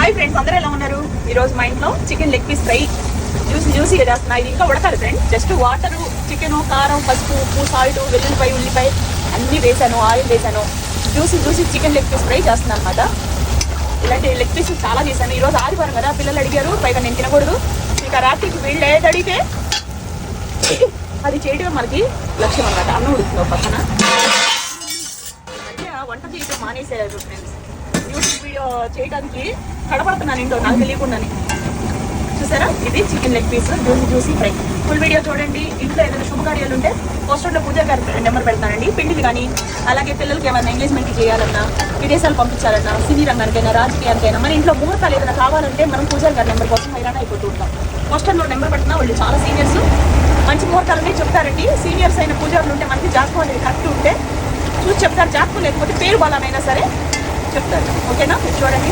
Hi friends, అందరూ ఎలా ఉన్నారు? ఈరోజు మా ఇంట్లో చికెన్ లెగ్ పీస్ ఫ్రై జ్యూసీగా చేస్తున్నా. ఇది ఇంకా ఉడకాలి ఫ్రెండ్స్. జస్ట్ వాటర్, చికెన్, కారం, పసుపు, ఉప్పు, సాల్ట్, వెల్లుల్లిపాయ, ఉల్లిపాయ అన్నీ వేసాను, ఆయిల్ వేసాను. Juicy chicken leg piece fry చేస్తున్నాను అనమాట. ఇలాంటి లెగ్ పీస్ చాలా చేశాను. ఈరోజు ఆదివారం కదా, పిల్లలు అడిగారు, పైగా నేను తినకూడదు. ఇంకా రాత్రికి వీళ్ళు ఏది అడిగితే అది చేయడం మనకి లక్ష్యం అనమాట. అన్నం ఉడుకుతుంది పక్కన. మధ్య వంట చేయడం మానేసేయారు ఫ్రెండ్స్. యూట్యూబ్ వీడియో చేయడానికి కడపడుతున్నాను ఇంట్లో, నాకు తెలియకుండానే. చూసారా, ఇది chicken leg piece juicy fry. Full video చూడండి. ఇంట్లో ఏదైనా శుభకార్యాలు ఉంటే పోస్టర్లో పూజ గారి నెంబర్ పెడతానండి. పిండిలు కానీ, అలాగే పిల్లలకి ఏమైనా ఎంగేజ్మెంట్ చేయాలన్నా, విదేశాలు పంపించాలన్నా, సినీ రంగానికైనా, రాజకీయానికైనా, మన ఇంట్లో ముహూర్తాలు ఏదైనా కావాలంటే మనం పూజారి గారి నెంబర్ కోసం హైరాణ అయిపోతూ ఉంటాం. పోస్టర్లో నెంబర్ పెడుతున్నా. వాళ్ళు చాలా సీనియర్స్, మంచి ముహూర్తాలన్నీ చెప్తారండి. సీనియర్స్ అయిన పూజారులు ఉంటే మనకి జాతకం అనేది కరెక్ట్ ఉంటే చూసి చెప్తారు. జాతకం లేకపోతే పేరు బలానైనా సరే చెప్తారు. ఓకేనా? చూడండి.